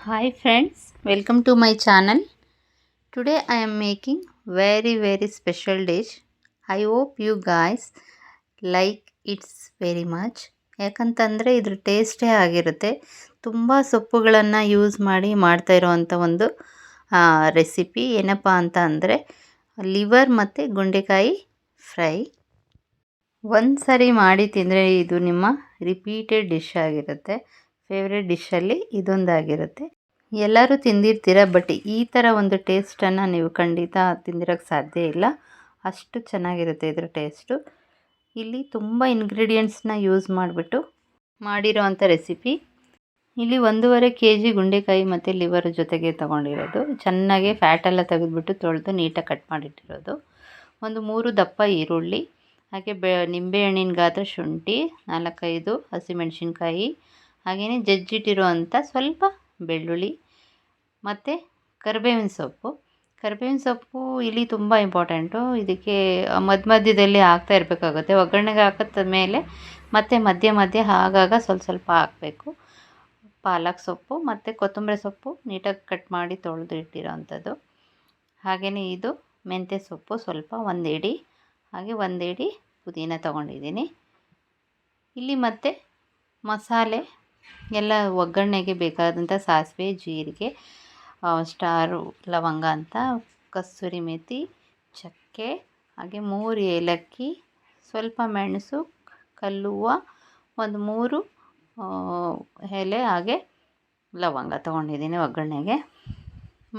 Hi friends, welcome to my channel. Today I am making very special dish. I hope you guys like it very much. ಯಾಕಂತಂದರೆ ಇದ್ರ ಟೇಸ್ಟೇ ಆಗಿರುತ್ತೆ. ತುಂಬ ಸೊಪ್ಪುಗಳನ್ನು use ಮಾಡಿ ಮಾಡ್ತಾ ಇರೋವಂಥ ಒಂದು ರೆಸಿಪಿ ಏನಪ್ಪ ಅಂತ ಅಂದರೆ ಲಿವರ್ ಮತ್ತು ಗುಂಡೆಕಾಯಿ ಫ್ರೈ. ಒಂದು ಸರಿ ಮಾಡಿ ತಿಂದರೆ ಇದು ನಿಮ್ಮ ರಿಪೀಟೆಡ್ ಡಿಶ್ ಆಗಿರುತ್ತೆ. ಫೇವ್ರೆಟ್ ಡಿಶಲ್ಲಿ ಇದೊಂದಾಗಿರುತ್ತೆ. ಎಲ್ಲರೂ ತಿಂದಿರ್ತೀರ, ಬಟ್ ಈ ಥರ ಒಂದು ಟೇಸ್ಟನ್ನು ನೀವು ಖಂಡಿತ ತಿಂದಿರೋಕ್ಕೆ ಸಾಧ್ಯ ಇಲ್ಲ. ಅಷ್ಟು ಚೆನ್ನಾಗಿರುತ್ತೆ ಇದರ ಟೇಸ್ಟು. ಇಲ್ಲಿ ತುಂಬ ಇಂಗ್ರೀಡಿಯೆಂಟ್ಸ್ನ ಯೂಸ್ ಮಾಡಿಬಿಟ್ಟು ಮಾಡಿರೋ ಅಂಥ ರೆಸಿಪಿ. ಇಲ್ಲಿ 1.5 kg ಗುಂಡೆಕಾಯಿ ಮತ್ತು ಲಿವರ್ ಜೊತೆಗೆ ತೊಗೊಂಡಿರೋದು. ಚೆನ್ನಾಗಿ ಫ್ಯಾಟೆಲ್ಲ ತೆಗೆದುಬಿಟ್ಟು ತೊಳೆದು ನೀಟಾಗಿ ಕಟ್ ಮಾಡಿಟ್ಟಿರೋದು. ಒಂದು 3 ದಪ್ಪ ಈರುಳ್ಳಿ, ಹಾಗೆ ನಿಂಬೆಹಣ್ಣಿನ ಗಾತ್ರ ಶುಂಠಿ, 4-5 ಹಸಿಮೆಣಸಿನ್ಕಾಯಿ, ಹಾಗೆಯೇ ಜಜ್ಜಿಟ್ಟಿರೋ ಅಂಥ ಸ್ವಲ್ಪ ಬೆಳ್ಳುಳ್ಳಿ ಮತ್ತು ಕರಿಬೇವಿನ ಸೊಪ್ಪು. ಕರಿಬೇವಿನ ಸೊಪ್ಪು ಇಲ್ಲಿ ತುಂಬ ಇಂಪಾರ್ಟೆಂಟು. ಇದಕ್ಕೆ ಮಧ್ಯದಲ್ಲಿ ಹಾಕ್ತಾ ಇರಬೇಕಾಗುತ್ತೆ. ಒಗ್ಗರಣೆಗೆ ಹಾಕಿದ ಮೇಲೆ ಮತ್ತೆ ಮಧ್ಯೆ ಆಗಾಗ ಸ್ವಲ್ಪ ಹಾಕಬೇಕು. ಪಾಲಕ್ ಸೊಪ್ಪು ಮತ್ತು ಕೊತ್ತಂಬರಿ ಸೊಪ್ಪು ನೀಟಾಗಿ ಕಟ್ ಮಾಡಿ ತೊಳೆದು ಇಟ್ಟಿರೋ ಅಂಥದ್ದು. ಹಾಗೆಯೇ ಇದು ಮೆಂತ್ಯ ಸೊಪ್ಪು ಸ್ವಲ್ಪ 1 ಹಿಡಿ, ಹಾಗೆ 1 ಹಿಡಿ ಪುದೀನ ತೊಗೊಂಡಿದ್ದೀನಿ. ಇಲ್ಲಿ ಮತ್ತು ಮಸಾಲೆ ಎಲ್ಲ ಒಗ್ಗರಣೆಗೆ ಬೇಕಾದಂಥ ಸಾಸಿವೆ, ಜೀರಿಗೆ, ಸ್ಟಾರು ಲವಂಗ ಅಂತ, ಕಸ್ತೂರಿ ಮೇಥಿ, ಚಕ್ಕೆ, ಹಾಗೆ 3 ಏಲಕ್ಕಿ, ಸ್ವಲ್ಪ ಮೆಣಸು, ಕಲ್ಲುವ್ವ, ಒಂದು 3 ಎಲೆ, ಹಾಗೆ ಲವಂಗ ತೊಗೊಂಡಿದ್ದೀನಿ ಒಗ್ಗರಣೆಗೆ.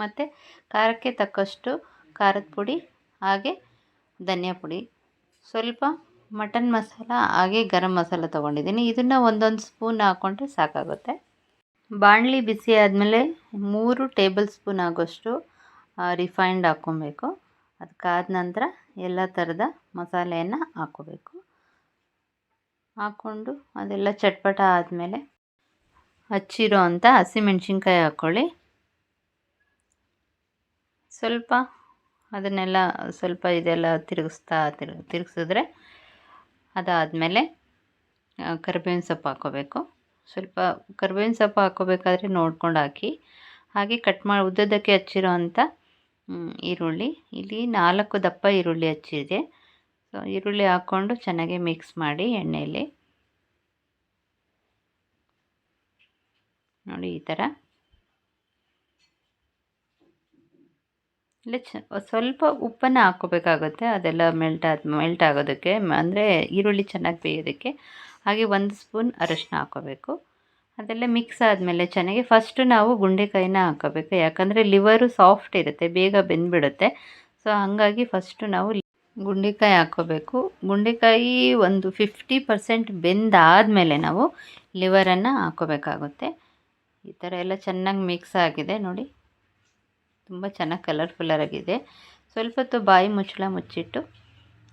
ಮತ್ತು ಖಾರಕ್ಕೆ ತಕ್ಕಷ್ಟು ಖಾರದ ಪುಡಿ, ಹಾಗೆ ಧನಿಯಾ ಪುಡಿ, ಸ್ವಲ್ಪ ಮಟನ್ ಮಸಾಲ, ಹಾಗೆ ಗರಂ ಮಸಾಲ ತೊಗೊಂಡಿದ್ದೀನಿ. ಇದನ್ನು ಒಂದೊಂದು ಸ್ಪೂನ್ ಹಾಕ್ಕೊಂಡ್ರೆ ಸಾಕಾಗುತ್ತೆ. ಬಾಣಲಿ ಬಿಸಿ ಆದಮೇಲೆ 3 ಟೇಬಲ್ ಸ್ಪೂನ್ ಆಗೋಷ್ಟು ರಿಫೈಂಡ್ ಹಾಕ್ಕೊಬೇಕು. ಅದಕ್ಕಾದ ನಂತರ ಎಲ್ಲ ಥರದ ಮಸಾಲೆಯನ್ನು ಹಾಕ್ಕೋಬೇಕು. ಹಾಕ್ಕೊಂಡು ಅದೆಲ್ಲ ಚಟ್ಪಟ ಆದಮೇಲೆ ಹಚ್ಚಿರೋ ಅಂಥ ಹಸಿಮೆಣ್ಸಿನ್ಕಾಯಿ ಹಾಕ್ಕೊಳ್ಳಿ. ಸ್ವಲ್ಪ ಅದನ್ನೆಲ್ಲ ಸ್ವಲ್ಪ ಇದೆಲ್ಲ ತಿರುಗಿಸಿದ್ರೆ ಅದಾದಮೇಲೆ ಕರಿಬೇವಿನ ಸೊಪ್ಪು ಹಾಕ್ಕೋಬೇಕು. ಸ್ವಲ್ಪ ಕರಿಬೇವಿನ ಸೊಪ್ಪು ಹಾಕ್ಕೋಬೇಕಾದ್ರೆ ನೋಡ್ಕೊಂಡು ಹಾಕಿ. ಹಾಗೆ ಕಟ್ ಮಾಡಿ ಉದ್ದಕ್ಕೆ ಹಚ್ಚಿರೋ ಅಂಥ ಈರುಳ್ಳಿ, ಇಲ್ಲಿ 4 ದಪ್ಪ ಈರುಳ್ಳಿ ಹಚ್ಚಿದೆ. ಸೊ ಈರುಳ್ಳಿ ಹಾಕ್ಕೊಂಡು ಚೆನ್ನಾಗಿ ಮಿಕ್ಸ್ ಮಾಡಿ ಎಣ್ಣೆಯಲ್ಲಿ ನೋಡಿ ಈ ಥರ. ಇಲ್ಲಿ ಸ್ವಲ್ಪ ಉಪ್ಪನ್ನು ಹಾಕ್ಕೋಬೇಕಾಗುತ್ತೆ, ಅದೆಲ್ಲ ಮೆಲ್ಟ್ ಆಗೋದಕ್ಕೆ, ಅಂದರೆ ಈರುಳ್ಳಿ ಚೆನ್ನಾಗಿ ಬೇಯೋದಕ್ಕೆ. ಹಾಗೆ 1 ಸ್ಪೂನ್ ಅರಶಿನ ಹಾಕ್ಕೋಬೇಕು. ಅದೆಲ್ಲ ಮಿಕ್ಸ್ ಆದಮೇಲೆ ಚೆನ್ನಾಗಿ ಫಸ್ಟು ನಾವು ಗುಂಡೆಕಾಯಿನ ಹಾಕ್ಕೋಬೇಕು. ಯಾಕಂದರೆ ಲಿವರು ಸಾಫ್ಟ್ ಇರುತ್ತೆ, ಬೇಗ ಬೆಂದುಬಿಡುತ್ತೆ. ಸೊ ಹಾಗಾಗಿ ಫಸ್ಟು ನಾವು ಗುಂಡೆಕಾಯಿ ಹಾಕ್ಕೋಬೇಕು. ಗುಂಡೆಕಾಯಿ ಒಂದು 50% ಬೆಂದಾದಮೇಲೆ ನಾವು ಲಿವರನ್ನು ಹಾಕ್ಕೋಬೇಕಾಗುತ್ತೆ. ಈ ಥರ ಎಲ್ಲ ಚೆನ್ನಾಗಿ ಮಿಕ್ಸ್ ಆಗಿದೆ ನೋಡಿ, ತುಂಬ ಚೆನ್ನಾಗಿ ಕಲರ್ಫುಲ್ಲಾಗಿದೆ. ಸ್ವಲ್ಪ ಹೊತ್ತು ಬಾಯಿ ಮುಚ್ಚಿಟ್ಟು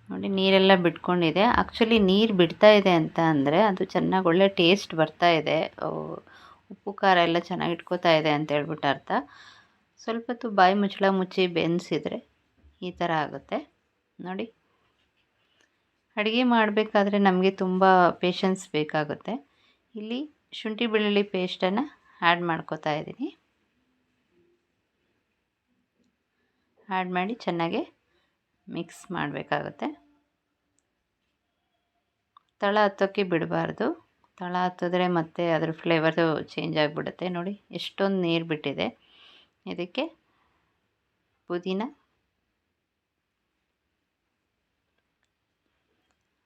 ನೋಡಿ, ನೀರೆಲ್ಲ ಬಿಟ್ಕೊಂಡಿದೆ. ಆ್ಯಕ್ಚುಲಿ ನೀರು ಬಿಡ್ತಾ ಇದೆ ಅಂತ ಅಂದರೆ ಅದು ಚೆನ್ನಾಗಿ ಒಳ್ಳೆ ಟೇಸ್ಟ್ ಬರ್ತಾ ಇದೆ, ಉಪ್ಪು ಖಾರ ಎಲ್ಲ ಚೆನ್ನಾಗಿ ಇಟ್ಕೋತಾ ಇದೆ ಅಂತ ಹೇಳ್ಬಿಟ್ಟು ಅರ್ಥ. ಸ್ವಲ್ಪ ಹೊತ್ತು ಬಾಯಿ ಮುಚ್ಚಿ ಬೆನ್ಸಿದ್ರೆ ಈ ಥರ ಆಗುತ್ತೆ ನೋಡಿ. ಅಡುಗೆ ಮಾಡಬೇಕಾದ್ರೆ ನಮಗೆ ತುಂಬ ಪೇಷನ್ಸ್ ಬೇಕಾಗುತ್ತೆ. ಇಲ್ಲಿ ಶುಂಠಿ ಬೆಳ್ಳುಳ್ಳಿ ಪೇಸ್ಟನ್ನು ಆ್ಯಡ್ ಮಾಡ್ಕೋತಾ ಇದ್ದೀನಿ. ಆ್ಯಡ್ ಮಾಡಿ ಚೆನ್ನಾಗಿ ಮಿಕ್ಸ್ ಮಾಡಬೇಕಾಗುತ್ತೆ. ತಳ ಹತ್ತೋಕ್ಕೆ ಬಿಡಬಾರ್ದು. ತಳ ಹತ್ತಿದ್ರೆ ಮತ್ತೆ ಅದ್ರ ಫ್ಲೇವರು ಚೇಂಜ್ ಆಗಿಬಿಡುತ್ತೆ. ನೋಡಿ ಎಷ್ಟೊಂದು ನೀರು ಬಿಟ್ಟಿದೆ. ಇದಕ್ಕೆ ಪುದೀನ,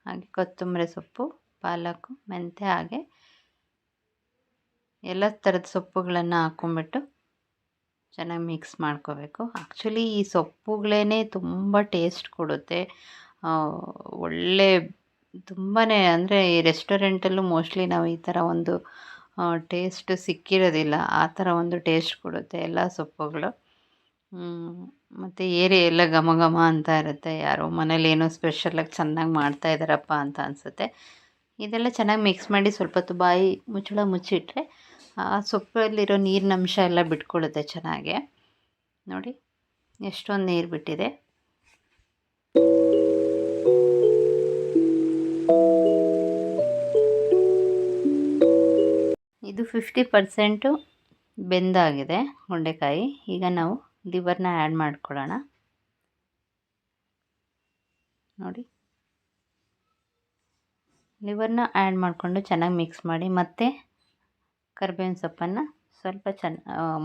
ಹಾಗೆ ಕೊತ್ತಂಬರಿ ಸೊಪ್ಪು, ಪಾಲಕು, ಮೆಂತ್ಯ, ಹಾಗೆ ಎಲ್ಲ ಥರದ ಸೊಪ್ಪುಗಳನ್ನು ಹಾಕ್ಕೊಂಬಿಟ್ಟು ಚೆನ್ನಾಗಿ ಮಿಕ್ಸ್ ಮಾಡ್ಕೋಬೇಕು. ಆ್ಯಕ್ಚುಲಿ ಈ ಸೊಪ್ಪುಗಳೇ ತುಂಬ ಟೇಸ್ಟ್ ಕೊಡುತ್ತೆ. ಒಳ್ಳೆ ತುಂಬಾ ಅಂದರೆ ಈ ರೆಸ್ಟೋರೆಂಟಲ್ಲೂ ಮೋಸ್ಟ್ಲಿ ನಾವು ಈ ಥರ ಒಂದು ಟೇಸ್ಟ್ ಸಿಕ್ಕಿರೋದಿಲ್ಲ. ಆ ಥರ ಒಂದು ಟೇಸ್ಟ್ ಕೊಡುತ್ತೆ ಎಲ್ಲ ಸೊಪ್ಪುಗಳು. ಮತ್ತು ಎಲ್ಲ ಘಮ ಘಮ ಅಂತ ಇರುತ್ತೆ. ಯಾರೋ ಮನೇಲಿ ಏನೋ ಸ್ಪೆಷಲಾಗಿ ಚೆನ್ನಾಗಿ ಮಾಡ್ತಾ ಇದ್ದಾರಪ್ಪ ಅಂತ ಅನಿಸುತ್ತೆ. ಇದೆಲ್ಲ ಚೆನ್ನಾಗಿ ಮಿಕ್ಸ್ ಮಾಡಿ ಸ್ವಲ್ಪ ಹೊತ್ತು ಬಾಯಿ ಮುಚ್ಚಿಟ್ರೆ ಆ ಸೊಪ್ಪಲ್ಲಿರೋ ನೀರಿನಂಶ ಎಲ್ಲ ಬಿಟ್ಕೊಳ್ಳುತ್ತೆ ಚೆನ್ನಾಗೆ. ನೋಡಿ ಎಷ್ಟೊಂದು ನೀರು ಬಿಟ್ಟಿದೆ. ಇದು 50% ಬೆಂದಾಗಿದೆ ಗುಂಡೆಕಾಯಿ. ಈಗ ನಾವು ಲಿವರ್ನ ಆ್ಯಡ್ ಮಾಡ್ಕೊಳ್ಳೋಣ. ನೋಡಿ, ಲಿವರ್ನ ಆ್ಯಡ್ ಮಾಡಿಕೊಂಡು ಚೆನ್ನಾಗಿ ಮಿಕ್ಸ್ ಮಾಡಿ, ಮತ್ತು ಕರಿಬೇವಿನ ಸೊಪ್ಪನ್ನು ಸ್ವಲ್ಪ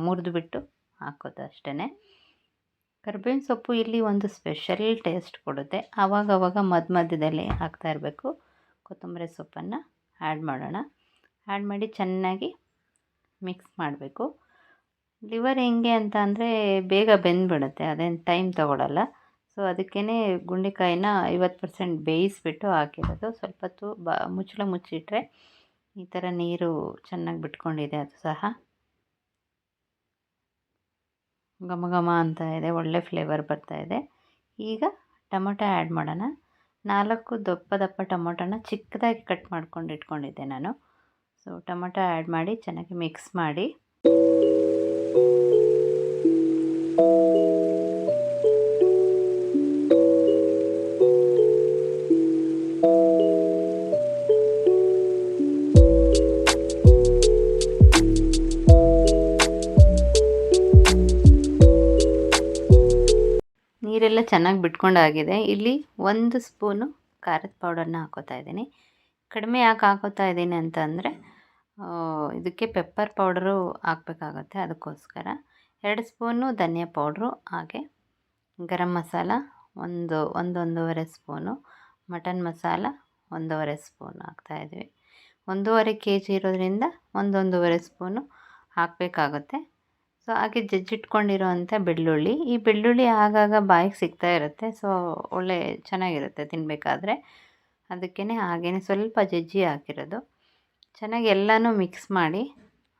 ಮುರಿದುಬಿಟ್ಟು ಹಾಕೋದು ಅಷ್ಟೇ. ಕರಿಬೇವಿನ ಸೊಪ್ಪು ಇಲ್ಲಿ ಒಂದು ಸ್ಪೆಷಲ್ ಟೇಸ್ಟ್ ಕೊಡುತ್ತೆ. ಆವಾಗವಾಗ ಮಧ್ಯದಲ್ಲಿ ಹಾಕ್ತಾ ಇರಬೇಕು. ಕೊತ್ತಂಬರಿ ಸೊಪ್ಪನ್ನು ಆ್ಯಡ್ ಮಾಡೋಣ. ಆ್ಯಡ್ ಮಾಡಿ ಚೆನ್ನಾಗಿ ಮಿಕ್ಸ್ ಮಾಡಬೇಕು. ಲಿವರ್ ಹೆಂಗೆ ಅಂತ ಅಂದರೆ ಬೇಗ ಬೆಂದುಬಿಡುತ್ತೆ, ಅದೇನು ಟೈಮ್ ತೊಗೊಳಲ್ಲ. ಸೊ ಅದಕ್ಕೇ ಗುಂಡೆಕಾಯಿನ 50% ಬೇಯಿಸಿಬಿಟ್ಟು ಹಾಕಿರೋದು. ಸ್ವಲ್ಪ ಹೊತ್ತು ಮುಚ್ಚಳ ಮುಚ್ಚಿಟ್ರೆ ಈ ಥರ ನೀರು ಚೆನ್ನಾಗಿ ಬಿಟ್ಕೊಂಡಿದೆ. ಅದು ಸಹ ಘಮ ಘಮ ಅಂತ ಇದೆ, ಒಳ್ಳೆ ಫ್ಲೇವರ್ ಬರ್ತಾ ಇದೆ. ಈಗ ಟೊಮೊಟೊ ಆ್ಯಡ್ ಮಾಡೋಣ. 4 ದಪ್ಪ ಟೊಮೊಟೊನ ಚಿಕ್ಕದಾಗಿ ಕಟ್ ಮಾಡ್ಕೊಂಡು ಇಟ್ಕೊಂಡಿದ್ದೆ ನಾನು. ಸೊ ಟೊಮೊಟೊ ಆ್ಯಡ್ ಮಾಡಿ ಚೆನ್ನಾಗಿ ಮಿಕ್ಸ್ ಮಾಡಿ, ನೀರೆಲ್ಲ ಚೆನ್ನಾಗಿ ಬಿಟ್ಕೊಂಡಾಗಿದೆ. ಇಲ್ಲಿ 1 ಸ್ಪೂನು ಖಾರದ ಪೌಡರ್ನ ಹಾಕೋತಾ ಇದ್ದೀನಿ. ಕಡಿಮೆ ಯಾಕೆ ಹಾಕೋತಾ ಇದ್ದೀನಿ ಅಂತಂದರೆ ಇದಕ್ಕೆ ಪೆಪ್ಪರ್ ಪೌಡರು ಹಾಕಬೇಕಾಗತ್ತೆ, ಅದಕ್ಕೋಸ್ಕರ. 2 ಸ್ಪೂನು ಧನಿಯಾ ಪೌಡ್ರು, ಹಾಗೆ ಗರಂ ಮಸಾಲ ಒಂದೂವರೆ ಸ್ಪೂನು, ಮಟನ್ ಮಸಾಲ 1.5 ಸ್ಪೂನು ಹಾಕ್ತಾಯಿದ್ವಿ. 1.5 kg ಇರೋದ್ರಿಂದ 1.5 ಸ್ಪೂನು ಹಾಕಬೇಕಾಗುತ್ತೆ. ಸೊ ಹಾಗೆ ಜಜ್ಜಿಟ್ಕೊಂಡಿರೋವಂಥ ಬೆಳ್ಳುಳ್ಳಿ. ಈ ಬೆಳ್ಳುಳ್ಳಿ ಆಗಾಗ ಬಾಯಿಗೆ ಸಿಗ್ತಾ ಇರುತ್ತೆ, ಸೊ ಒಳ್ಳೆ ಚೆನ್ನಾಗಿರುತ್ತೆ ತಿನ್ನಬೇಕಾದ್ರೆ. ಅದಕ್ಕೇ ಹಾಗೇ ಸ್ವಲ್ಪ ಜಜ್ಜಿ ಹಾಕಿರೋದು. ಚೆನ್ನಾಗಿ ಎಲ್ಲನೂ ಮಿಕ್ಸ್ ಮಾಡಿ,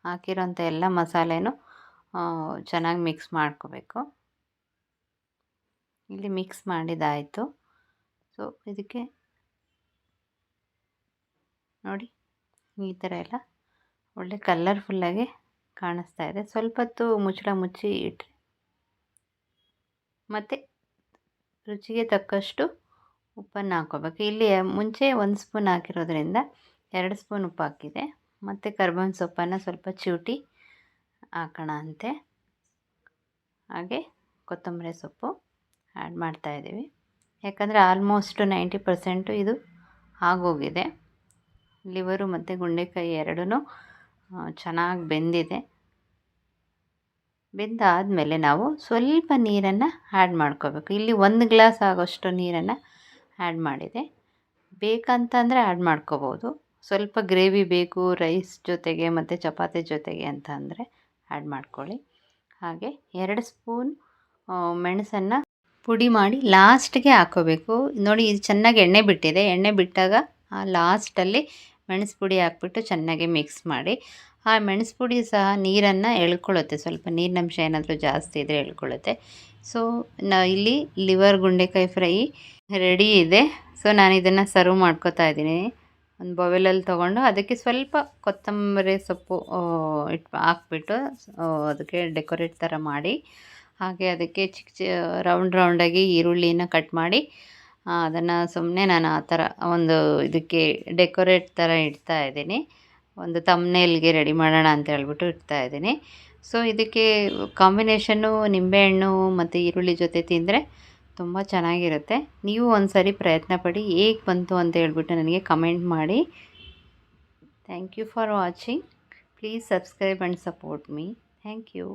ಹಾಕಿರೋಂಥ ಎಲ್ಲ ಮಸಾಲೆನೂ ಚೆನ್ನಾಗಿ ಮಿಕ್ಸ್ ಮಾಡ್ಕೋಬೇಕು. ಇಲ್ಲಿ ಮಿಕ್ಸ್ ಮಾಡಿದಾಯಿತು. ಸೊ ಇದಕ್ಕೆ ನೋಡಿ, ಈ ಥರ ಎಲ್ಲ ಒಳ್ಳೆ ಕಲರ್ಫುಲ್ಲಾಗಿ ಕಾಣಿಸ್ತಾ ಇದೆ. ಸ್ವಲ್ಪ ಹೊತ್ತು ಮುಚ್ಚಳ ಮುಚ್ಚಿ ಇಟ್ಟರೆ, ಮತ್ತು ರುಚಿಗೆ ತಕ್ಕಷ್ಟು ಉಪ್ಪನ್ನು ಹಾಕ್ಕೋಬೇಕು. ಇಲ್ಲಿ ಮುಂಚೆ 1 ಸ್ಪೂನ್ ಹಾಕಿರೋದ್ರಿಂದ 2 ಸ್ಪೂನ್ ಉಪ್ಪು ಹಾಕಿದೆ. ಮತ್ತು ಕರಿಬೇವಿನ ಸೊಪ್ಪನ್ನು ಸ್ವಲ್ಪ ಚಿವುಟಿ ಹಾಕೋಣ ಅಂತೆ. ಹಾಗೆ ಕೊತ್ತಂಬರಿ ಸೊಪ್ಪು ಆ್ಯಡ್ ಮಾಡ್ತಾಯಿದ್ದೀವಿ. ಯಾಕಂದರೆ ಆಲ್ಮೋಸ್ಟ್ 90% ಇದು ಆಗೋಗಿದೆ. ಲಿವರು ಮತ್ತು ಗುಂಡೆಕಾಯಿ ಎರಡೂ ಚೆನ್ನಾಗಿ ಬೆಂದಿದೆ. ಬೆಂದಾದಮೇಲೆ ನಾವು ಸ್ವಲ್ಪ ನೀರನ್ನು ಆ್ಯಡ್ ಮಾಡ್ಕೋಬೇಕು. ಇಲ್ಲಿ 1 ಗ್ಲಾಸ್ ಆಗೋಷ್ಟು ನೀರನ್ನು ಆ್ಯಡ್ ಮಾಡಿದೆ. ಬೇಕಂತಂದರೆ ಆ್ಯಡ್ ಮಾಡ್ಕೋಬೋದು. ಸ್ವಲ್ಪ ಗ್ರೇವಿ ಬೇಕು ರೈಸ್ ಜೊತೆಗೆ ಮತ್ತು ಚಪಾತಿ ಜೊತೆಗೆ ಅಂತ ಅಂದರೆ ಆ್ಯಡ್ ಮಾಡ್ಕೊಳ್ಳಿ. ಹಾಗೆ 2 ಸ್ಪೂನ್ ಮೆಣಸನ್ನು ಪುಡಿ ಮಾಡಿ ಲಾಸ್ಟ್ಗೆ ಹಾಕ್ಕೋಬೇಕು. ನೋಡಿ, ಇದು ಚೆನ್ನಾಗಿ ಎಣ್ಣೆ ಬಿಟ್ಟಿದೆ. ಎಣ್ಣೆ ಬಿಟ್ಟಾಗ ಲಾಸ್ಟಲ್ಲಿ ಮೆಣಸು ಪುಡಿ ಹಾಕ್ಬಿಟ್ಟು ಚೆನ್ನಾಗಿ ಮಿಕ್ಸ್ ಮಾಡಿ. ಆ ಮೆಣಸು ಪುಡಿ ಸಹ ನೀರನ್ನು ಎಳ್ಕೊಳ್ಳುತ್ತೆ, ಸ್ವಲ್ಪ ನೀರಿನಂಶ ಏನಾದರೂ ಜಾಸ್ತಿ ಇದ್ದರೆ ಎಳ್ಕೊಳ್ಳುತ್ತೆ. ಸೊ ಇಲ್ಲಿ ಲಿವರ್ ಗುಂಡೆಕಾಯಿ ಫ್ರೈ ರೆಡಿ ಇದೆ. ಸೊ ನಾನು ಇದನ್ನು ಸರ್ವ್ ಮಾಡ್ಕೋತಾ ಇದ್ದೀನಿ. ಒಂದು ಬೌಲಲ್ಲಿ ತೊಗೊಂಡು ಅದಕ್ಕೆ ಸ್ವಲ್ಪ ಕೊತ್ತಂಬರಿ ಸೊಪ್ಪು ಹಾಕ್ಬಿಟ್ಟು ಅದಕ್ಕೆ ಡೆಕೋರೇಟ್ ಥರ ಮಾಡಿ, ಹಾಗೆ ಅದಕ್ಕೆ ರೌಂಡಾಗಿ ಈರುಳ್ಳಿನ ಕಟ್ ಮಾಡಿ ಅದನ್ನು ಸುಮ್ಮನೆ ನಾನು ಆ ಥರ ಒಂದು ಇದಕ್ಕೆ ಡೆಕೋರೇಟ್ ಥರ ಇಡ್ತಾ ಇದ್ದೀನಿ. ಒಂದು ಥಂಬ್ನೇಲ್ಗೆ ರೆಡಿ ಮಾಡೋಣ ಅಂತ ಹೇಳ್ಬಿಟ್ಟು ಇಡ್ತಾ ಇದ್ದೀನಿ. ಸೊ ಇದಕ್ಕೆ ಕಾಂಬಿನೇಷನ್ನು ನಿಂಬೆಹಣ್ಣು ಮತ್ತು ಈರುಳ್ಳಿ ಜೊತೆ ತಿಂದರೆ ತುಂಬ ಚೆನ್ನಾಗಿರುತ್ತೆ. ನೀವು ಒಂದು ಸರಿ ಪ್ರಯತ್ನ ಪಡಿ, ಹೇಗೆ ಬಂತು ಅಂತ ಹೇಳ್ಬಿಟ್ಟು ನನಗೆ ಕಮೆಂಟ್ ಮಾಡಿ. Thank you for watching. Please subscribe and support me. Thank you.